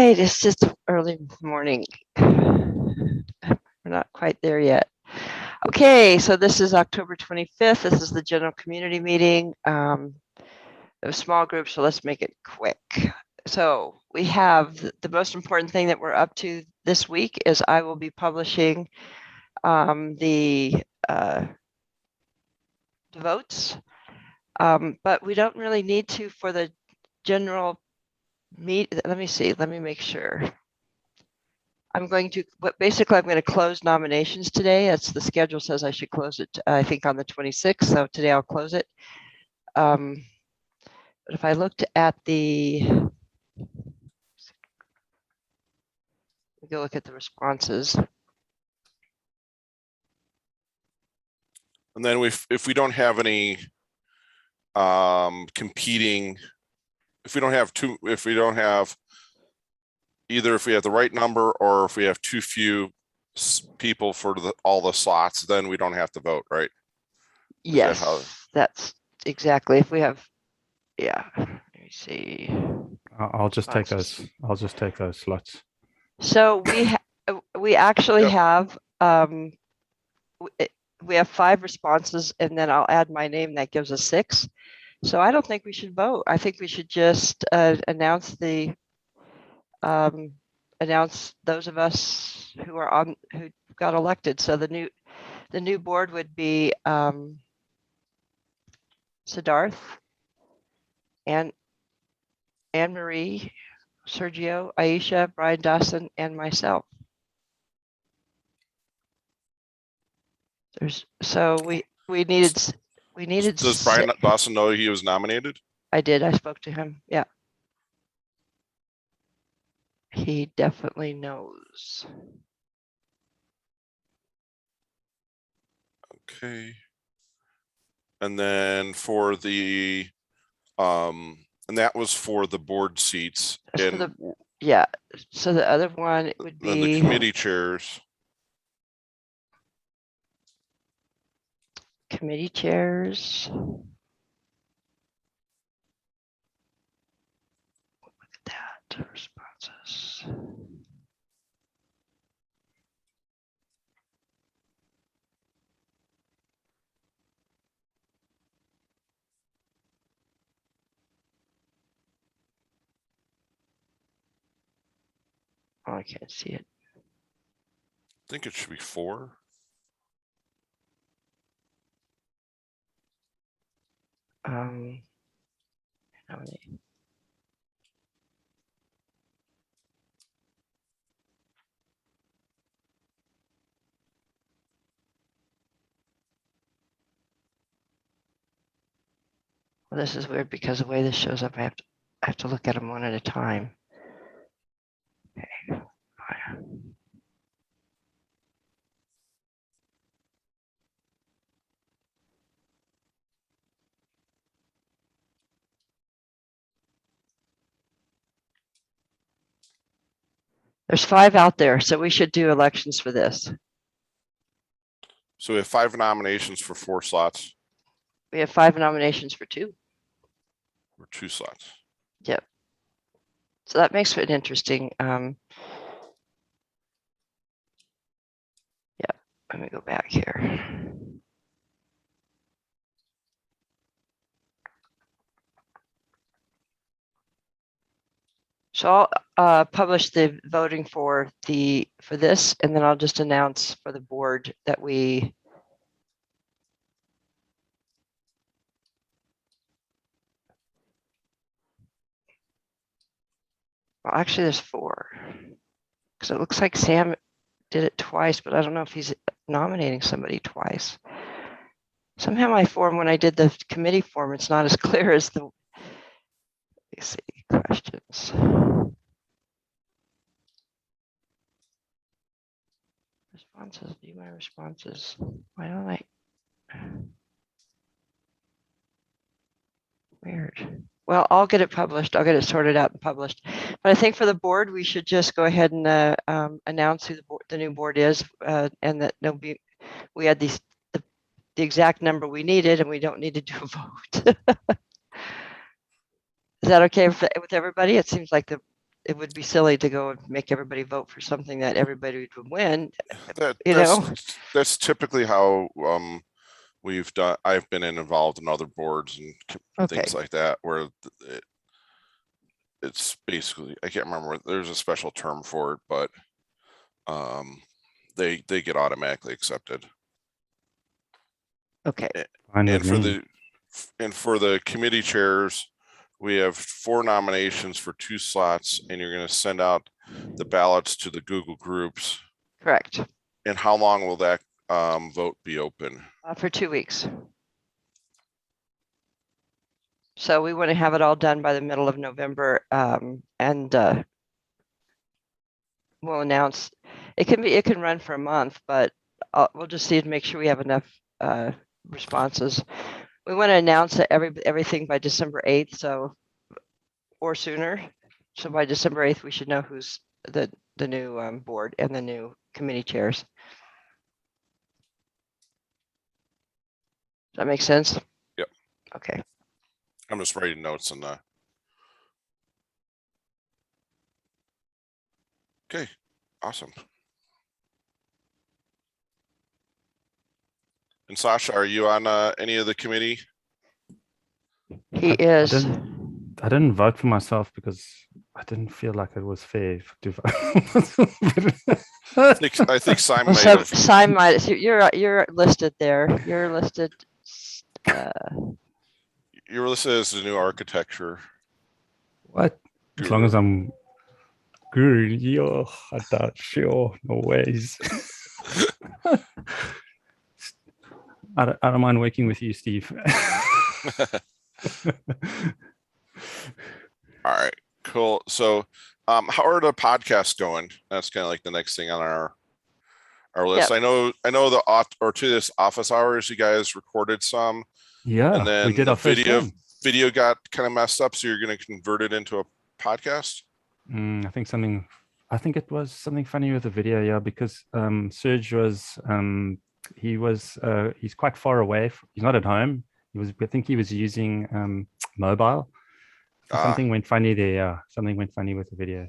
right, it's just early morning. We're not quite there yet. Okay, so this is October 25th. This is the general community meeting. A small group, so let's make it quick. So we have the most important thing that we're up to this week is I will be publishing the votes, but we don't really need to for the general meet. Let me see. Let me make sure. I'm going to close nominations today. That's the schedule says I should close it, I think, on the 26th. So today I'll close it. But if I looked at go look at the responses. And then if we don't have any competing, if we don't have either if we have the right number or if we have too few people for all the slots, then we don't have to vote, right? Yes, that's exactly. If we have, yeah, let me see. I'll just take those. I'll just take those slots. So we actually have we have 5 responses, and then I'll add my name. That gives us 6. So I don't think we should vote. I think we should just announce those of us who got elected. So the new board would be Siddharth, Anne Marie, Sergio, Aisha, Brian Dawson, and myself. We needed. Does Brian Dawson know he was nominated? I did. I spoke to him. Yeah. He definitely knows. Okay. And then for the and that was for the board seats. Yeah. So the other one would be the committee chairs. Committee chairs. Look at that. Responses. Oh, I can't see it. I think it should be 4. How many? Well, this is weird because the way this shows up, I have to look at them one at a time. Okay. There's 5 out there, so we should do elections for this. So we have 5 nominations for 4 slots. We have 5 nominations for 2. Or 2 slots. Yep. So that makes it interesting. Yeah. Let me go back here. So I'll publish the voting for this, and then I'll just announce for the board that we. Well, actually, there's 4 because it looks like Sam did it twice, but I don't know if he's nominating somebody twice. Somehow my form, when I did the committee form, it's not as clear as the. Let's see, questions. Responses, view my responses. Why don't I? Weird. Well, I'll get it published. I'll get it sorted out and published. But I think for the board, we should just go ahead and announce who the new board is, and that we had the exact number we needed, and we don't need to do a vote. Is that okay with everybody? It seems like it would be silly to go and make everybody vote for something that everybody would win. That's typically how we've done. I've been involved in other boards and things like that, where it's basically, I can't remember, there's a special term for it, but they get automatically accepted. Okay. And for the committee chairs, we have 4 nominations for 2 slots, and you're going to send out the ballots to the Google groups. Correct. And how long will that vote be open? For 2 weeks. So we want to have it all done by the middle of November, and we'll announce. It can run for a month, but we'll just see to make sure we have enough responses. We want to announce everything by December 8th, so or sooner. So by December 8th, we should know who's the new board and the new committee chairs. Does that make sense? Yep. Okay. I'm just writing notes on that. Okay, awesome. And Sasha, are you on any of the committee? He is. I didn't vote for myself because I didn't feel like it was fair to vote. I think Simon might have. Simon might. You're listed there. You're listed. You were listed as the new architecture. What? As long as I'm good, yo, I thought sure, no ways. I don't mind working with you, Steve. All right, cool. So how are the podcasts going? That's kind of like the next thing on our list. Yep. I know the Ortelius office hours, you guys recorded some. Yeah, and then we did the our first one. video got kind of messed up, so you're going to convert it into a podcast. I think it was something funny with the video, yeah, because Serge was he's quite far away. He's not at home. I think he was using mobile. Something went funny there. Yeah, something went funny with the video.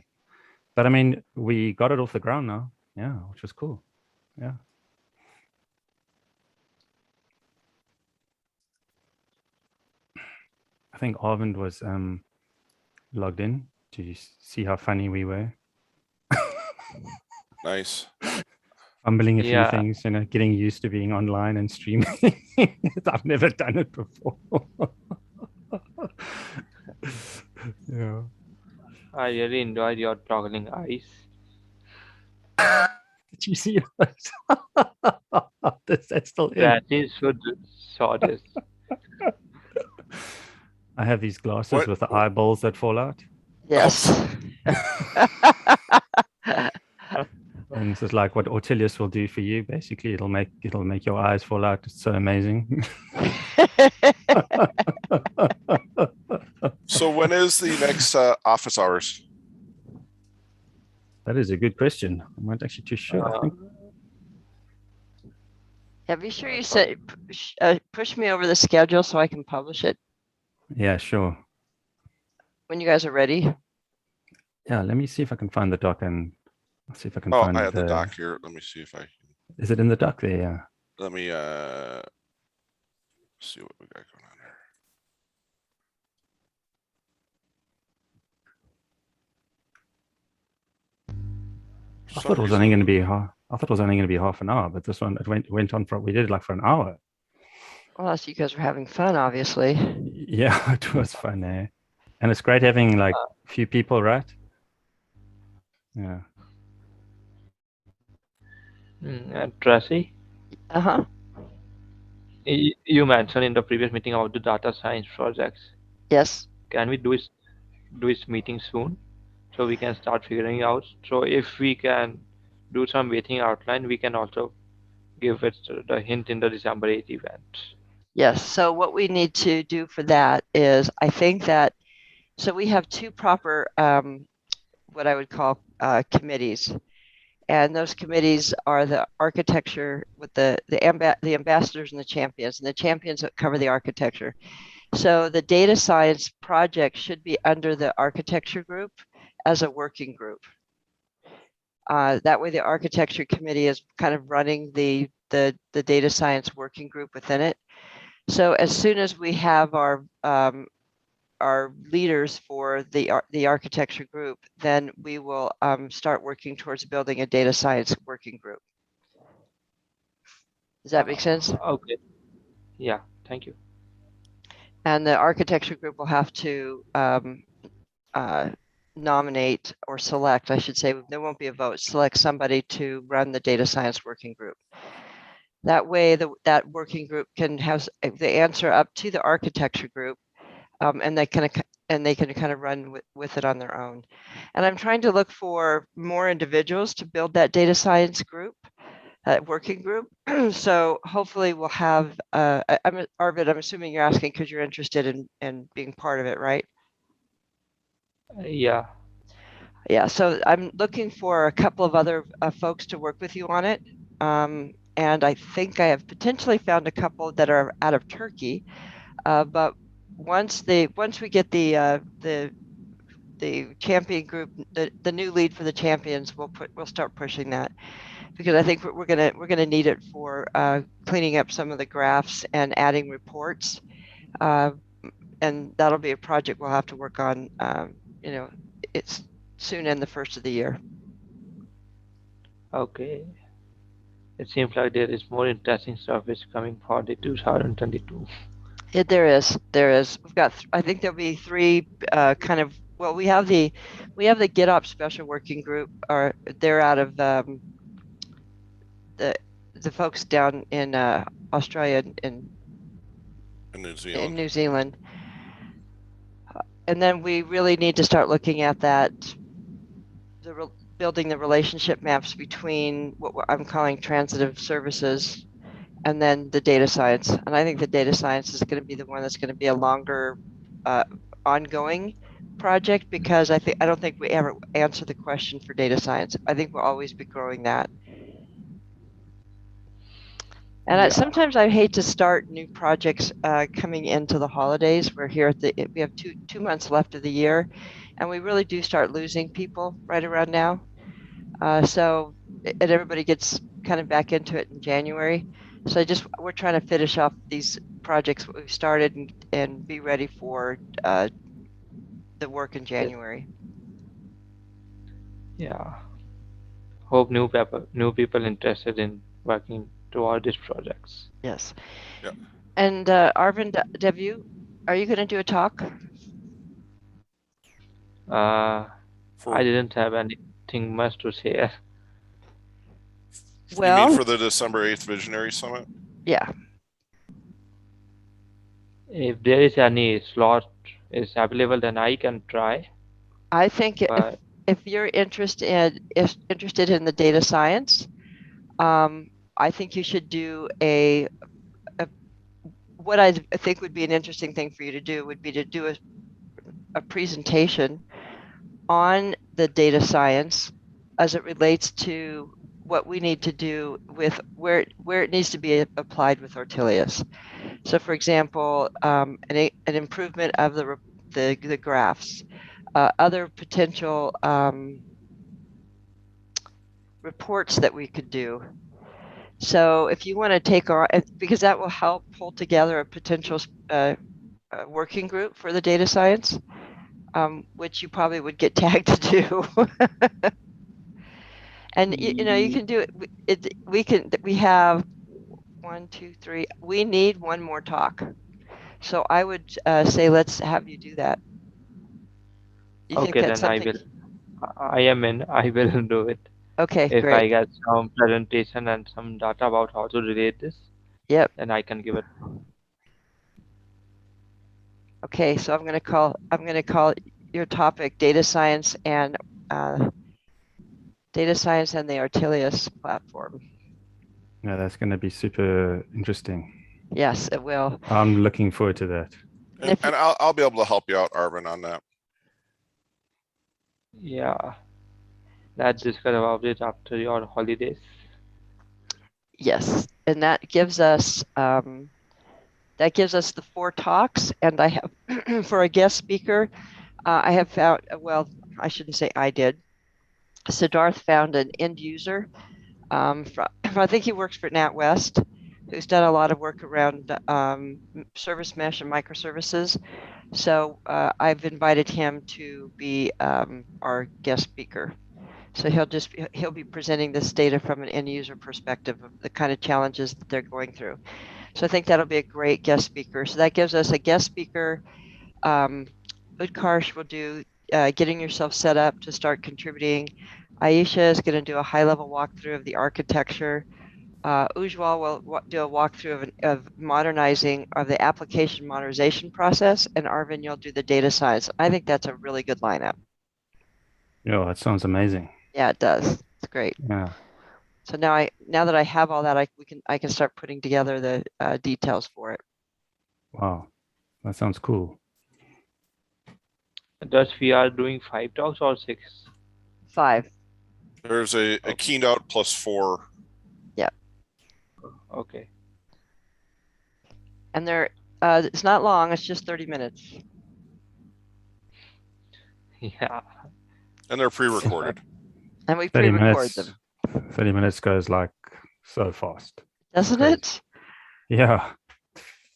But I mean, we got it off the ground now. Yeah, which was cool. Yeah. I think Arvind was logged in to see how funny we were. Nice. Fumbling a few things, getting used to being online and streaming. I've never done it before. Yeah. I really enjoyed your toggling eyes. Did you see those? That's still in. That is so saw this. I have these glasses with the eyeballs that fall out. Yes. And this is like what Ortelius will do for you. Basically, it'll make your eyes fall out. It's so amazing. So when is the next office hours? That is a good question. I'm not actually too sure. I think. Yeah, be sure you said push me over the schedule so I can publish it Yeah, sure. when you guys are ready. Yeah, let me see if I can find the doc and see if I can find I have the doc here. Let me see if I can. Is it in the doc there? Yeah. Let me see what we got going on here. I thought it was only going to be half an hour, but this one it went on for we did it like for an hour. Well, so you guys were having fun, obviously. Yeah, it was fun, eh? And it's great having like a few people, right? Yeah. Tracy, Uh-huh. you mentioned in the previous meeting about the data science projects. Yes. Can we do this meeting soon so we can start figuring out? So if we can do some waiting outline, we can also give it the hint in the December 8th event. Yes. So what we need to do for that is, I think that, so we have 2 proper, what I would call committees. And those committees are the architecture with the ambassadors and the champions that cover the architecture. So the data science project should be under the architecture group as a working group. That way the architecture committee is kind of running the data science working group within it. So as soon as we have our leaders for the architecture group, then we will start working towards building a data science working group. Does that make sense? Okay. Yeah, thank you. And the architecture group will have to nominate or select, I should say, there won't be a vote, select somebody to run the data science working group. That way that working group can have the answer up to the architecture group, and they can kind of run with it on their own. And I'm trying to look for more individuals to build that data science group, that working group. So hopefully we'll have, Arvid, I'm assuming you're asking because you're interested in being part of it, right? Yeah. Yeah, so I'm looking for a couple of other folks to work with you on it. And I think I have potentially found a couple that are out of Turkey. But once we get the champion group, the new lead for the champions, we'll start pushing that, because I think we're gonna need it for cleaning up some of the graphs and adding reports. And that'll be a project we'll have to work on. It's soon in the first of the year. Okay. It seems like there is more interesting stuff is coming for the 2022. There is. We've got. I think there'll be three kind of. Well, we have the GitOps special working group. They're out of the folks down in Australia and in New Zealand. And then we really need to start looking at that. Building the relationship maps between what I'm calling transitive services and then the data science. And I think the data science is going to be the one that's going to be a longer ongoing project, because I don't think we ever answer the question for data science. I think we'll always be growing that. And sometimes I hate to start new projects coming into the holidays. We're here we have two months left of the year, and we really do start losing people right around now. And everybody gets kind of back into it in January. So we're trying to finish off these projects we've started and be ready for the work in January. Yeah. Hope new people interested in working toward these projects. Yes. Yep. And Arvind, are you going to do a talk? I didn't have anything much to say. You mean for the December 8th Visionary Summit? Yeah. If there is any slot is available, then I can try. I think if you're interested in the data science, I think you should do what I think would be an interesting thing for you to do would be to do a presentation on the data science as it relates to what we need to do with where it needs to be applied with Ortelius. So, for example, an improvement of the graphs, other potential reports that we could do. So, if you want to take on, because that will help pull together a potential working group for the data science, which you probably would get tagged to do. And you can do it. We have 1, 2, 3. We need one more talk. So I would say let's have you do that. Okay, then I am in. I will do it. Okay, if great. I get some presentation and some data about how to relate this, yep, then I can give it. Okay, so I'm going to call your topic data science and the Ortelius platform. Yeah, that's going to be super interesting. Yes, it will. I'm looking forward to that. And I'll be able to help you out, Arvin, on that. Yeah. Let's discuss about it after your holidays. Yes, and that gives us the 4 talks, and I have for a guest speaker, I have found, well, I shouldn't say I did. Siddharth found an end user. I think he works for NatWest, who's done a lot of work around service mesh and microservices. So I've invited him to be our guest speaker. So he'll be presenting this data from an end user perspective of the kind of challenges that they're going through. So I think that'll be a great guest speaker. So that gives us a guest speaker. Utkarsh will do getting yourself set up to start contributing. Aisha is going to do a high-level walkthrough of the architecture. Ujwal will do a walkthrough of modernizing of the application modernization process, and Arvin, you'll do the data science. I think that's a really good lineup. Yeah, that sounds amazing. Yeah, it does. It's great. Yeah. So now that I have all that, I can start putting together the details for it. Wow, that sounds cool. Thus, we are doing 5 talks or 6? 5. There's a keynote plus 4. Okay. And it's not long. It's just 30 minutes. Yeah. And they're pre-recorded. And we 30 pre-record minutes. them. 30 minutes goes like so fast. Doesn't Great. it? Yeah.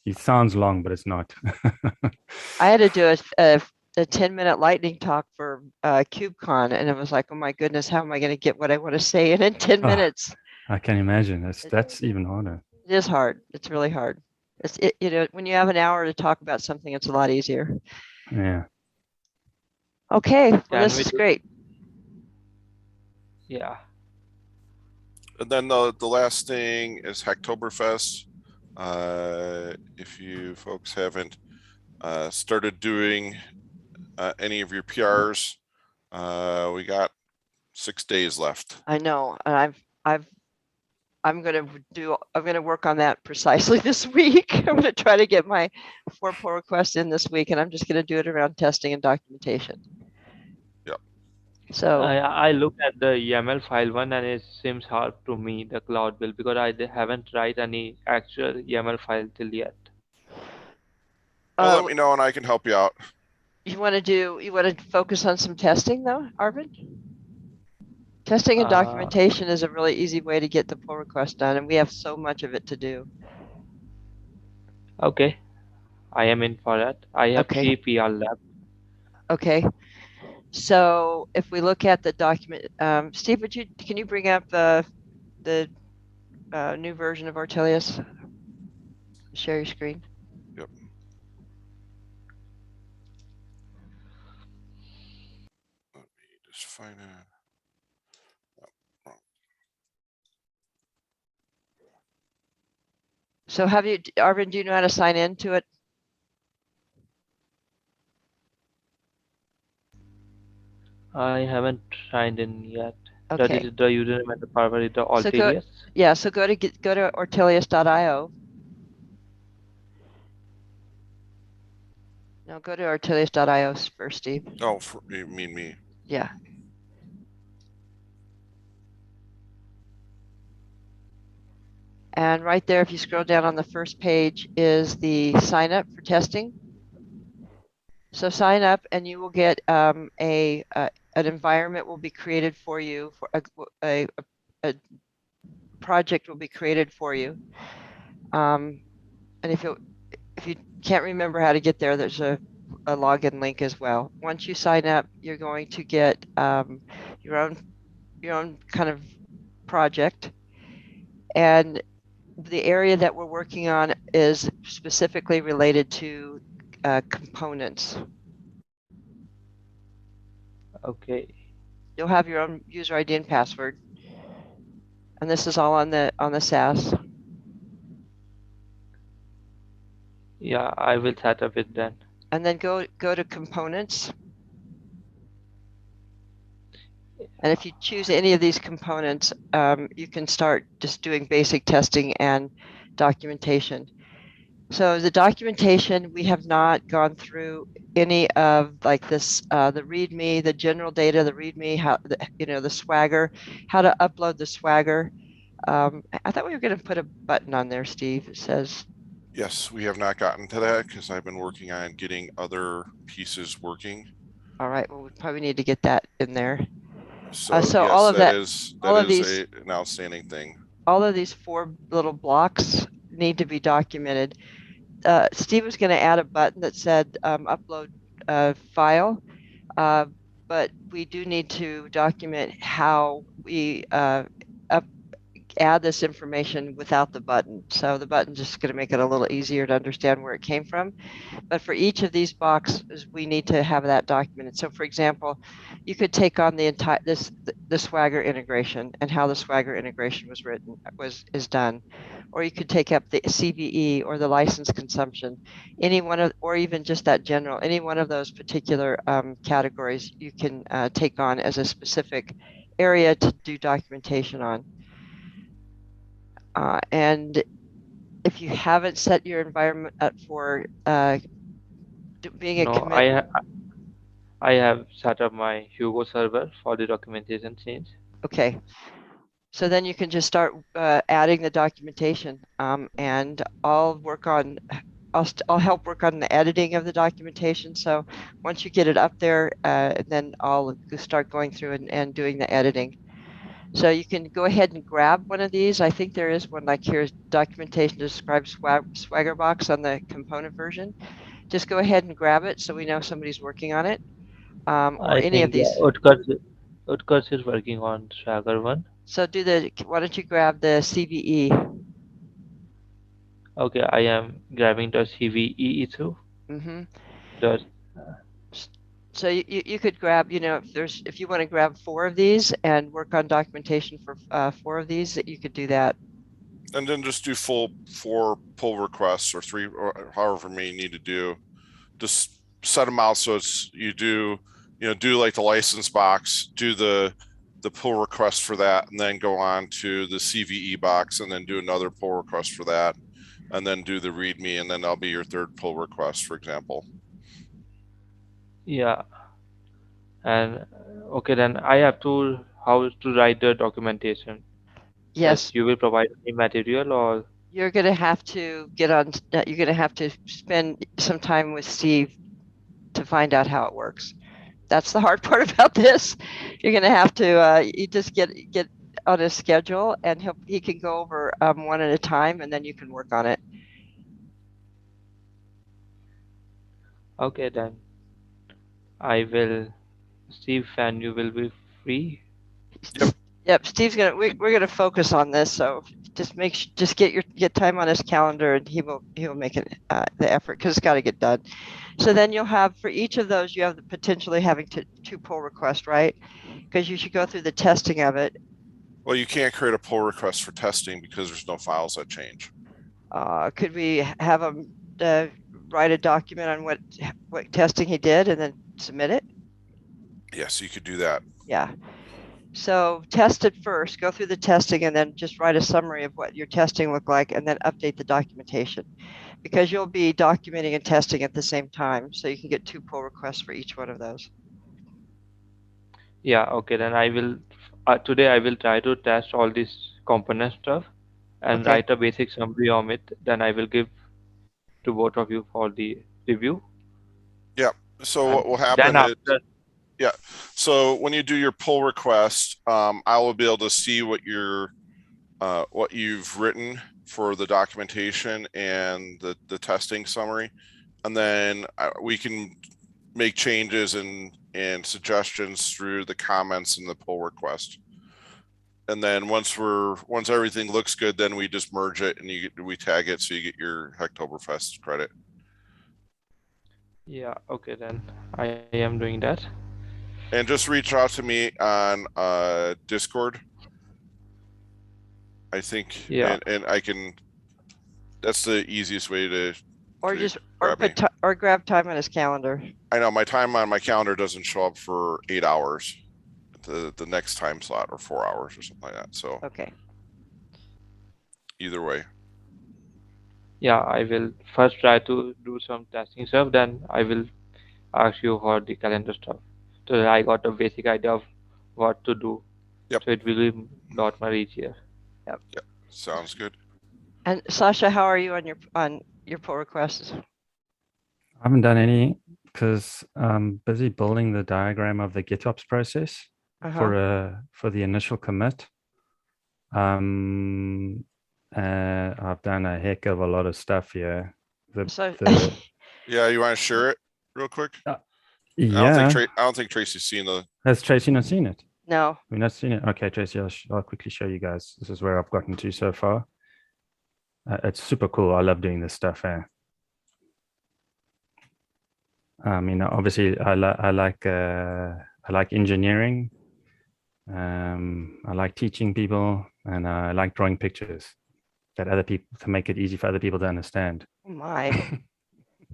It sounds long, but it's not. I had to do a 10-minute lightning talk for KubeCon, and it was like, oh my goodness, how am I going to get what I want to say in 10 Ah. minutes? I can imagine. That's even harder. It is hard. It's really hard. When you have an hour to talk about something, it's a lot easier. Yeah. Okay, well, Can this we is do- great. Yeah. And then the last thing is Hacktoberfest. If you folks haven't started doing any of your PRs, we got 6 days left. I know, and I'm gonna work on that precisely this week. I'm gonna try to get my 4 pull requests in this week, and I'm just gonna do it around testing and documentation. Yep. So I looked at the YAML file one and it seems hard to me, the cloud build, because I haven't write any actual YAML file till yet. Well, let me know and I can help you out. you want to focus on some testing though, Arvin? Testing and documentation is a really easy way to get the pull request done, and we have so much of it to do. Okay. I am in for that. I have Okay. 3 PR left. Okay. So if we look at the document, Steve, can you bring up the new version of Ortelius? Share your screen. Yep. Let me just find it. So Arvin, do you know how to sign in to it? I haven't signed in yet. That Okay. is the username and the password is the So Ortelius. Yeah, so go to ortelius.io. No, go to ortelius.io first, Steve. Oh, you mean me? Yeah. And right there, if you scroll down on the first page, is the sign up for testing. So sign up, and you will get an environment will be created for you. For a project will be created for you. And if you can't remember how to get there, there's a login link as well. Once you sign up, you're going to get your own kind of project, and the area that we're working on is specifically related to components. Okay. You'll have your own user ID and password, and this is all on the SaaS. Yeah, I will set up it then. And then go to components. And if you choose any of these components, you can start just doing basic testing and documentation. So the documentation, we have not gone through any of like this, the README, the general data, the README, how the Swagger, how to upload the Swagger. I thought we were going to put a button on there, Steve. It says. Yes, we have not gotten to that because I've been working on getting other pieces working. All right, well, we probably need to get that in there. So, So yes, all of that, that all of is these, an outstanding thing. all of these 4 little blocks need to be documented. Steve was going to add a button that said upload file, but we do need to document how we add this information without the button. So the button just going to make it a little easier to understand where it came from. But for each of these boxes, we need to have that documented. So for example, you could take on the entire the Swagger integration and how the Swagger integration was written is done. Or you could take up the CVE or the license consumption, any one of, or even just that general, any one of those particular categories you can take on as a specific area to do documentation on. And if you haven't set your environment up for being a No, commit, I have set up my Hugo server for the documentation change. okay. So then you can just start adding the documentation, and I'll work on, I'll help work on the editing of the documentation. So once you get it up there, then I'll start going through and doing the editing. So you can go ahead and grab one of these. I think there is one like here's documentation to describe Swagger box on the component version. Just go ahead and grab it so we know somebody's working on it, or I any of think these. Utkarsh is working on Swagger one. So why don't you grab the CVE? Okay, I am grabbing the CVE issue. Mm-hmm. The So you could grab, if you want to grab 4 of these and work on documentation for 4 of these, you could do that. And then just do full 4 pull requests or 3 or however many you need to do. Just set them out so it's do like the license box, do the pull request for that, and then go on to the CVE box and then do another pull request for that, and then do the README, and then that'll be your 3rd pull request, for example. yeah, and okay, then I have to how to write the documentation. Yes, You will provide any material or you're going to have to you're going to have to spend some time with Steve to find out how it works. That's the hard part about this. You're going to have to, you just get on his schedule, and he can go over one at a time, and then you can work on it. okay, then I will. Steve and you will be free. Yep, Steve's we're gonna focus on this, so just get time on his calendar, and he'll make it the effort, because it's got to get done. So then you'll have, for each of those, you have the potentially having 2 pull requests, right? Because you should go through the testing of it. Well, you can't create a pull request for testing because there's no files that change. Could we have him write a document on what testing he did and then submit it? Yes, you could do that. Yeah. So test it first, go through the testing, and then just write a summary of what your testing looked like, and then update the documentation, because you'll be documenting and testing at the same time. So you can get 2 pull requests for each one of those. Yeah, okay, then I will. Today I will try to test all this component stuff and Okay. write a basic summary on it. Then I will give to both of you for the review. Yeah. So And what will happen then after, yeah. So when you do your pull request, I will be able to see what what you've written for the documentation and the testing summary, and then we can make changes and suggestions through the comments in the pull request. And then once everything looks good, then we just merge it and we tag it so you get your Hacktoberfest credit. yeah, okay, then I am doing that. And just reach out to me on Discord. I think, Yeah. and I can. That's the easiest way to. Or to just grab or grab time on his calendar. I know my time on my calendar doesn't show up for 8 hours. The next time slot, or 4 hours or something like that. So Okay. either way. Yeah, I will first try to do some testing stuff. Then I will ask you for the calendar stuff. So that I got a basic idea of what to do. Yep. So it will be a lot more easier. Yep. Sounds good. And Sasha, how are you on your pull requests? I haven't done any because I'm busy building the diagram of the GitOps process for the initial commit. I've done a heck of a lot of stuff here. Yeah, you want to share it real quick? Yeah. I don't think Tracy's seen the. Has Tracy not seen it? No. We've not seen it. Okay, Tracy, I'll quickly show you guys. This is where I've gotten to so far. It's super cool. I love doing this stuff. Obviously, I like engineering. I like teaching people, and I like drawing pictures that other people to make it easy for other people to understand. Oh my,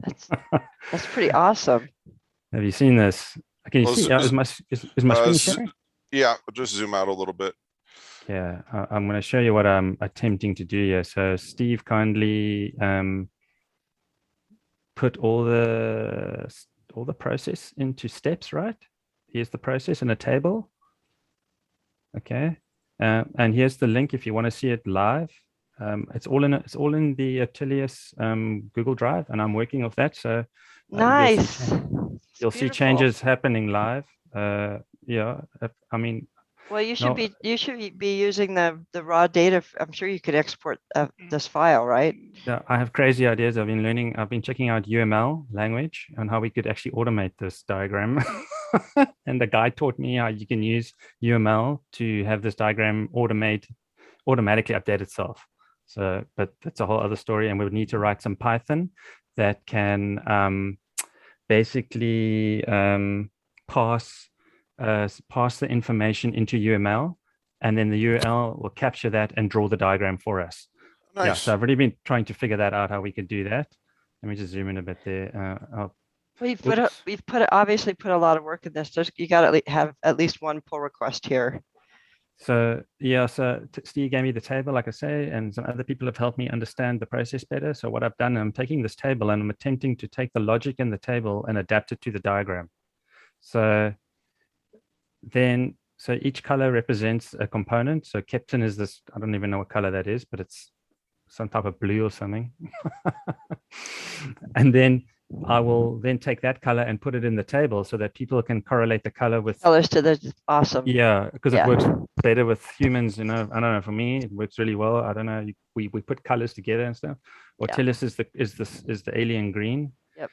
that's pretty awesome. Have you seen this? Can you see? Is my screen sharing? Yeah, just zoom out a little bit. Yeah, I'm going to show you what I'm attempting to do here. So Steve kindly put all the process into steps, right? Here's the process in a table. Okay, and here's the link if you want to see it live. It's all in the Ortelius Google Drive, and I'm working off that. So nice. You'll see changes happening live. Yeah, I mean. Well, you should be using the raw data. I'm sure you could export this file, right? Yeah, I have crazy ideas. I've been checking out UML language and how we could actually automate this diagram. And the guy taught me how you can use UML to have this diagram automatically update itself. So, but that's a whole other story. And we would need to write some Python that can basically pass the information into UML, and then the UML will capture that and draw the diagram for us. Nice. Yeah, so I've already been trying to figure that out, how we could do that. Let me just zoom in a bit there. We've obviously put a lot of work in this. You got to have at least one pull request here. So yeah, so Steve gave me the table, like I say, and some other people have helped me understand the process better. So what I've done, I'm taking this table and I'm attempting to take the logic in the table and adapt it to the diagram. So each color represents a component. So captain is this, I don't even know what color that is, but it's some type of blue or something. And then I will then take that color and put it in the table so that people can correlate the color with colors to the awesome. Yeah, because it works better with humans. I don't know. For me, it works really well. I don't know. We put colors together and stuff. Ortelius is the alien green. Yep.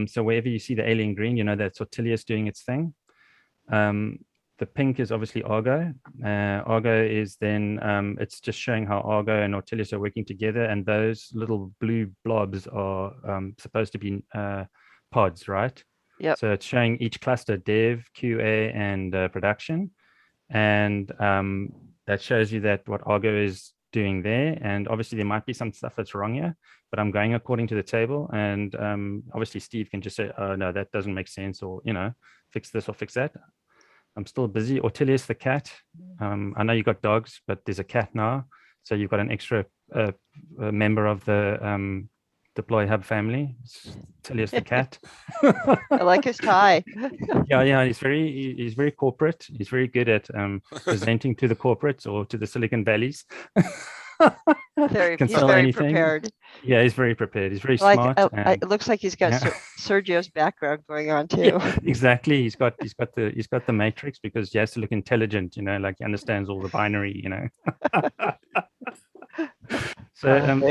So wherever you see the alien green, that's Ortelius doing its thing. The pink is obviously Argo. Argo is then, it's just showing how Argo and Ortelius are working together. And those little blue blobs are supposed to be pods, right? Yep. So it's showing each cluster, dev, QA, and production. And that shows you that what Argo is doing there. And obviously there might be some stuff that's wrong here, but I'm going according to the table. And obviously Steve can just say, oh, no, that doesn't make sense, or, fix this or fix that. I'm still busy. Ortelius the cat. I know you got dogs, but there's a cat now. So you've got an extra member of the Deploy Hub family. Ortelius the cat. I like his tie. Yeah. He's very corporate. He's very good at presenting to the corporates or to the Silicon Valleys. He's very prepared. Yeah, he's very prepared. He's very smart. It looks like he's got Sergio's background going on too. Exactly. He's got the matrix because he has to look intelligent. Like he understands all the binary. So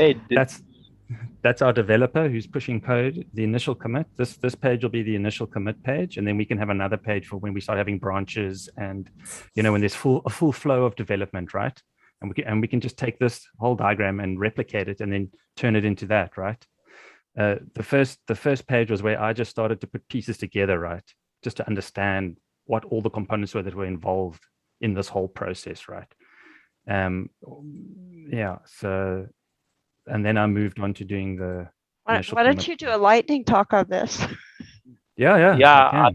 that's our developer who's pushing code. The initial commit. This page will be the initial commit page, and then we can have another page for when we start having branches and when there's a full flow of development, right? And we can just take this whole diagram and replicate it and then turn it into that, right? The first page was where I just started to put pieces together, right? Just to understand what all the components were that were involved in this whole process, right? Yeah. So, and then I moved on to doing the. Why don't you do a lightning talk on this? Yeah.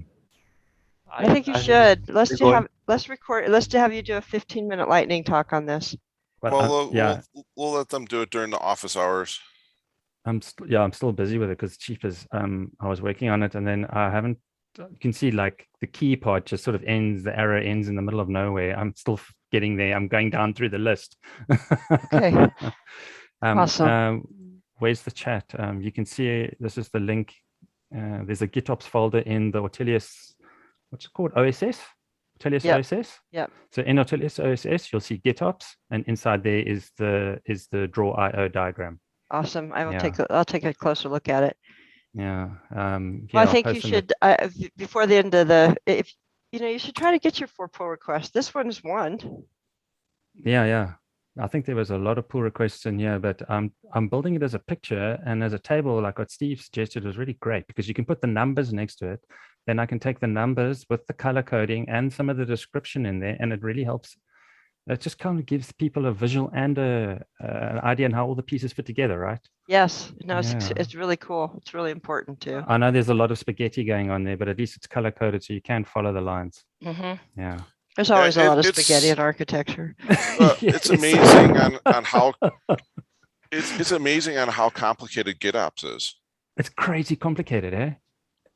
I think you should. Let's record. Let's have you do a 15-minute lightning talk on this. Well, we'll let them do it during the office hours. I'm still busy with it because Chief is. I was working on it, and then I haven't. You can see like the key part just sort of ends. The arrow ends in the middle of nowhere. I'm still getting there. I'm going down through the list. Okay. Awesome. Where's the chat? You can see this is the link There's a GitOps folder in the Ortelius, what's it called? OSS? Ortelius Yep. OSS? Yep. So in Ortelius OSS, you'll see GitOps, and inside there is the draw IO diagram. Awesome. I will Yeah. I'll take a closer look at it. Yeah. Well, Yeah, I I'll think you post in the- should, before the end of the, if, you should try to get your 4 pull requests. This one's one. Yeah. I think there was a lot of pull requests in here, but I'm building it as a picture and as a table, like what Steve suggested was really great because you can put the numbers next to it. Then I can take the numbers with the color coding and some of the description in there, and it really helps. It just kind of gives people a visual and an idea on how all the pieces fit together, right? Yes. No, Yeah. it's really cool. It's really important too. I know there's a lot of spaghetti going on there, but at least it's color coded so you can follow the lines. Yeah. There's always a lot of it's- spaghetti in architecture. It's amazing on how it's amazing on how complicated GitOps is. It's crazy complicated, eh?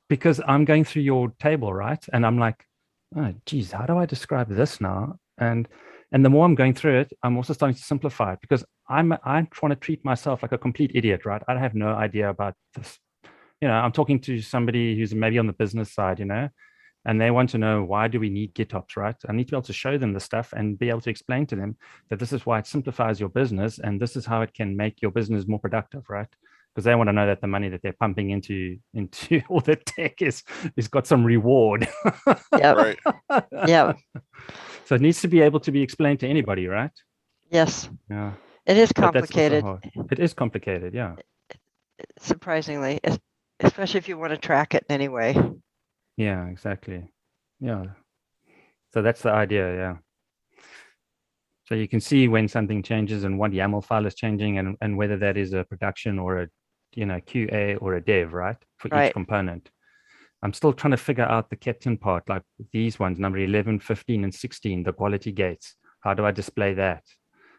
Because I'm going through your table, right? And I'm like, oh, geez, how do I describe this now? And the more I'm going through it, I'm also starting to simplify it because I'm trying to treat myself like a complete idiot, right? I have no idea about this. I'm talking to somebody who's maybe on the business side, and they want to know, why do we need GitOps, right? I need to be able to show them the stuff and be able to explain to them that this is why it simplifies your business and this is how it can make your business more productive, right? Because they want to know that the money that they're pumping into all the tech is got some reward. Yeah. Right. Yeah. So it needs to be able to be explained to anybody, right? Yes. Yeah. It is But that's also complicated, hard. It is complicated, yeah. surprisingly, especially if you want to track it in any way. Yeah, exactly. Yeah. So that's the idea, yeah. So you can see when something changes and what YAML file is changing and whether that is a production or a QA or a dev, right? For Right. each component. I'm still trying to figure out the captain part, like these ones, number 11, 15, and 16, the quality gates. How do I display that?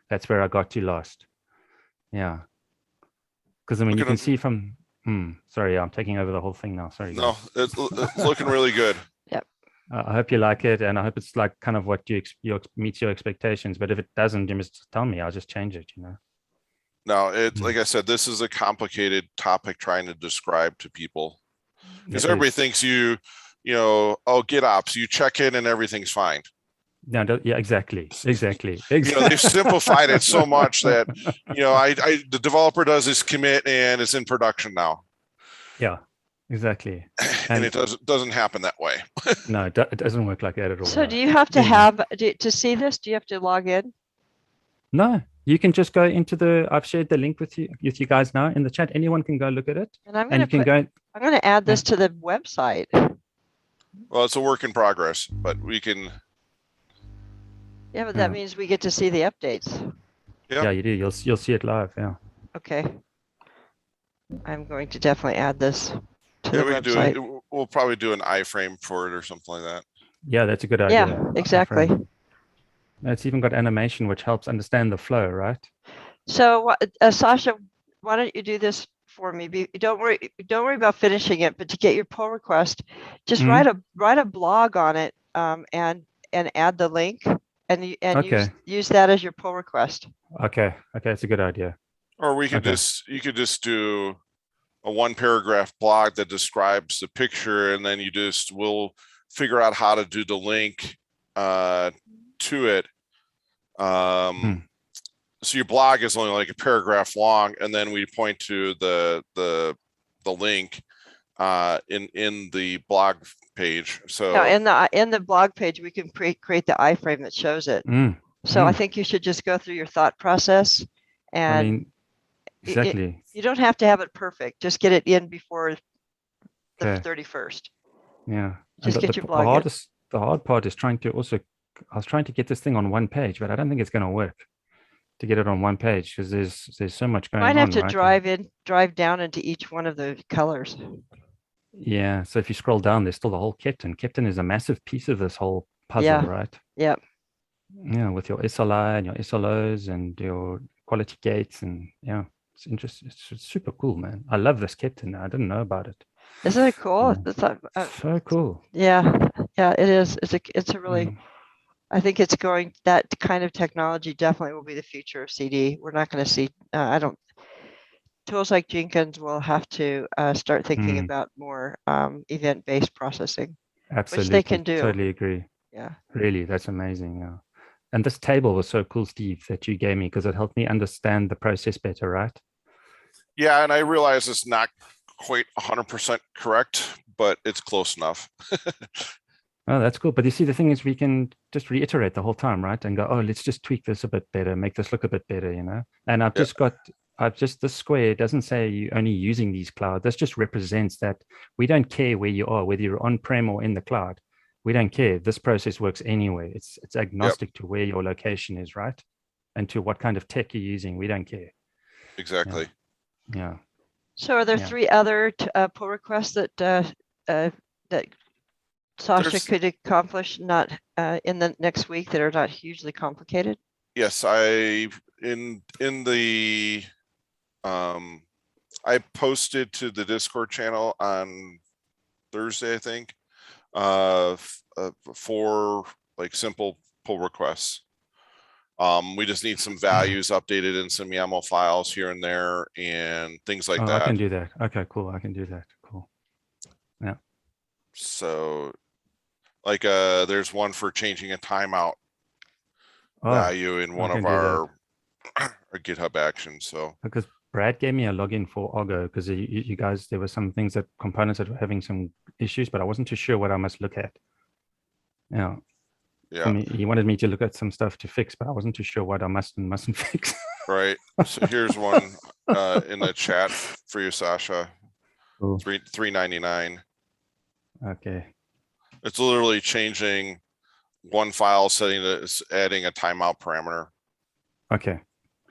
That's where I got to lost. Yeah. Because I mean, you can see from, sorry, I'm taking over the whole thing now. Sorry. No, guys. it's looking really good. I hope you like it, and I hope it's like kind of what meets your expectations. But if it doesn't, you just tell me. I'll just change it. No, it's like I said, this is a complicated topic trying to describe to people because It everybody is. thinks oh, GitOps, you check in and everything's fine. No, yeah, exactly. They've simplified it so much that the developer does his commit and it's in production now. Yeah, exactly. And it doesn't happen that way. No, it doesn't work like that at all. So no. do you have to to see this? Do you have to log in? No, you can just go into I've shared the link with you guys now in the chat. Anyone can go look at it. And I'm And you can go. I'm going to add this to the website. Well, it's a work in progress, but we can. Yeah, but that Yeah. means we get to see the updates. Yep. Yeah, you do. You'll see it live. Yeah. Okay. I'm going to definitely add this to Yeah, the we can do website. it. We'll probably do an iframe for it or something like that. Yeah, that's a good idea. Yeah, exactly. It's even got animation, which helps understand the flow, right? So, Sasha, why don't you do this for me? Don't worry about finishing it, but to get your pull request, just Mhm. write a blog on it, and add the link, and Okay. use that as your pull request. Okay, that's a good idea. Or we could Okay. you could just do a 1-paragraph blog that describes the picture, and then we'll figure out how to do the link to it. So your blog is only like a paragraph long, and then we point to the link in the blog page. So No, in the blog page, we can create the iframe that shows it. So I think you should just go through your thought process, and I mean, exactly. you don't have to have it perfect. Just get it in before the Okay. 31st. Yeah. Just get your blog in. The hard part is I was trying to get this thing on one page, but I don't think it's going to work to get it on one page because there's so much going on. Might have to right? drive down into each one of the colors. Yeah. So if you scroll down, there's still the whole captain. Captain is a massive piece of this whole puzzle, Yeah. right? Yep. Yeah, with your SLI and your SLOs and your quality gates, and yeah, it's interesting. It's super cool, man. I love this captain. I didn't know about it. Isn't it cool? Yeah. It's So cool. yeah, it is. It's a really. Mm. I think that kind of technology definitely will be the future of CD. We're not going to see. tools like Jenkins will have to start thinking Mm. about more event-based processing, Absolutely. which they can do. Totally agree. Yeah. Really, that's amazing. Yeah. And this table was so cool, Steve, that you gave me because it helped me understand the process better, right? Yeah, and I realize it's not quite 100% correct, but it's close enough. Oh, that's cool. But you see, the thing is, we can just reiterate the whole time, right? And go, oh, let's just tweak this a bit better, make this look a bit better, you know? And Yeah. this square doesn't say you're only using these clouds. This just represents that we don't care where you are, whether you're on-prem or in the cloud. We don't care. This process works anyway. It's agnostic to where your location is, right? And to what kind of tech you're using. We don't care. Exactly. Yeah. So are there Yeah. 3 other pull requests that that Sasha There's- could accomplish not in the next week that are not hugely complicated? Yes, in the I posted to the Discord channel on Thursday, I think, for like simple pull requests. We just need some values updated in some YAML files here and there and things like that. I can do that. Okay, cool. I can do that. Cool. Yeah. So like there's one for changing a timeout value in one I of can do our GitHub actions. So because Brad gave me a login for Argo because you guys, there were some things that components that were having some issues, but I wasn't too sure what I must look at. Yeah. For me, he wanted me to look at some stuff to fix, but I wasn't too sure what I must and mustn't fix. Right. So here's one in the chat for you, Sasha. Cool. $3.99. Okay. It's literally changing one file setting that is adding a timeout parameter. Okay.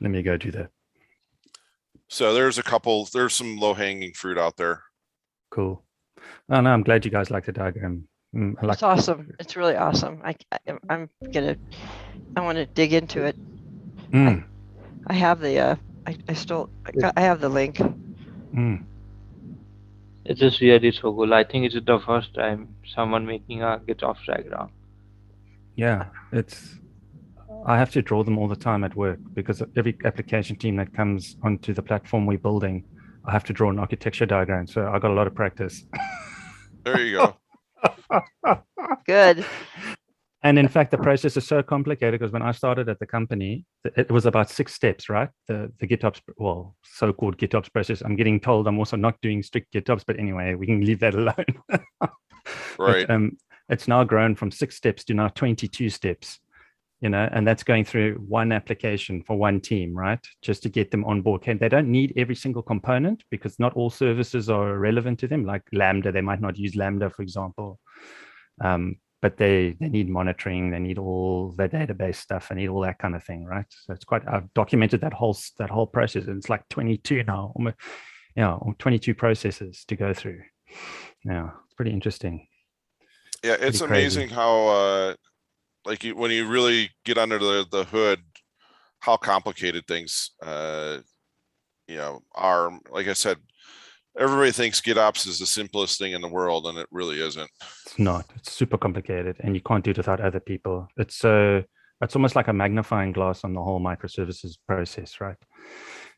Let me go do that. So there's some low hanging fruit out there. Cool. Oh no, I'm glad you guys like the diagram. It's awesome. It's really awesome. I want to dig into it. I have the I have the link. It's just really so cool. I think it's the first time someone making a GitOps diagram. Yeah, I have to draw them all the time at work because every application team that comes onto the platform we're building, I have to draw an architecture diagram. So I got a lot of practice. There you go. Good. And in fact, the process is so complicated because when I started at the company, it was about 6 steps, right? The GitOps, well, so-called GitOps process. I'm getting told I'm also not doing strict GitOps, but anyway, we can leave that alone. Right. But, it's now grown from 6 steps to now 22 steps, you know, and that's going through one application for one team, right? Just to get them on board. Okay, they don't need every single component because not all services are relevant to them, like Lambda. They might not use Lambda, for example. But they need monitoring, they need all the database stuff, they need all that kind of thing, right? So it's I've documented that whole process, and it's like 22 now, almost, or 22 processes to go through. Yeah, it's pretty interesting. Yeah, it's amazing how when you really get under the hood, how complicated things are. Like I said, everybody thinks GitOps is the simplest thing in the world, and it really isn't. It's not. It's super complicated, and you can't do it without other people. It's almost like a magnifying glass on the whole microservices process, right?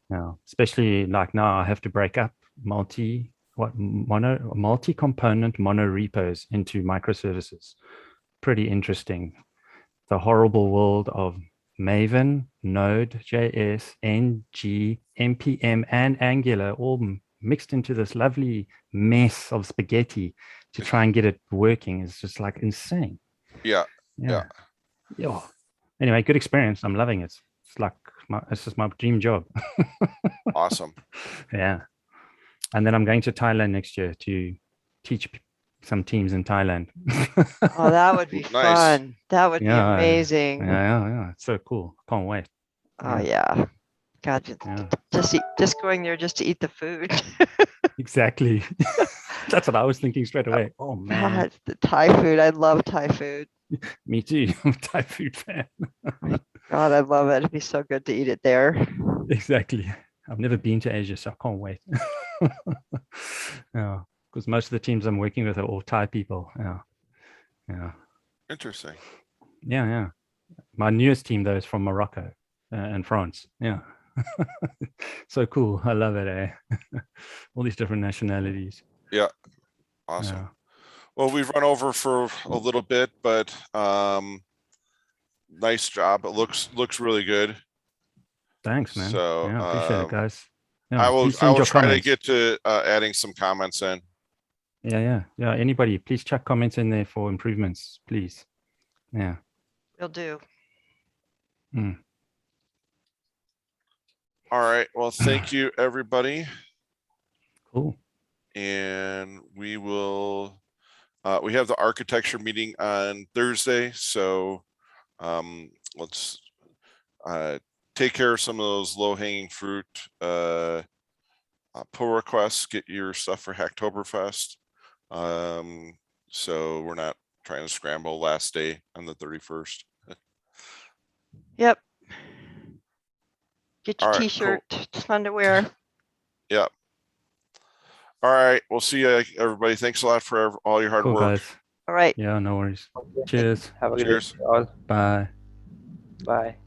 Now, especially like now, I have to break up multi-component mono repos into microservices. Pretty interesting. The horrible world of Maven, Node.js, NG, NPM, and Angular all mixed into this lovely mess of spaghetti to try and get it working is just like insane. Yeah. Anyway, good experience. I'm loving it. It's like it's just my dream job. Awesome. Yeah. And then I'm going to Thailand next year to teach some teams in Thailand. Oh, that would be fun. That would be amazing. Yeah. It's so cool. Can't wait. Oh yeah. God, just going there just to eat the food. Exactly. That's what I was thinking straight away. Oh man. God, the Thai food. I love Thai food. Me too. I'm a Thai food fan. God, I love it. It'd be so good to eat it there. Exactly. I've never been to Asia, so I can't wait. Yeah, because most of the teams I'm working with are all Thai people. Yeah. Interesting. Yeah. My newest team though is from Morocco and France. Yeah. So cool. I love it. Eh? All these different nationalities. Awesome. Yeah. Well, we've run over for a little bit, but nice job. It looks really good. Thanks, man. So Yeah, appreciate it, guys. Yeah, I will please send your try to comments. get to adding some comments in. Yeah. Anybody, please chuck comments in there for improvements, please. Yeah. Will do. Mm. All right. Well, thank you, everybody. Cool. And we will, we have the architecture meeting on Thursday. So let's take care of some of those low hanging fruit pull requests, get your stuff for Hacktoberfest. So we're not trying to scramble last day on the 31st. Yep. Get your All right, t-shirt. It's fun to wear. Yep. All right. We'll see you, everybody. Thanks a lot for all your hard Cool, work. guys. All right. Yeah, no worries. Okay. Cheers. Have a good Cheers. day, all. Bye. Bye.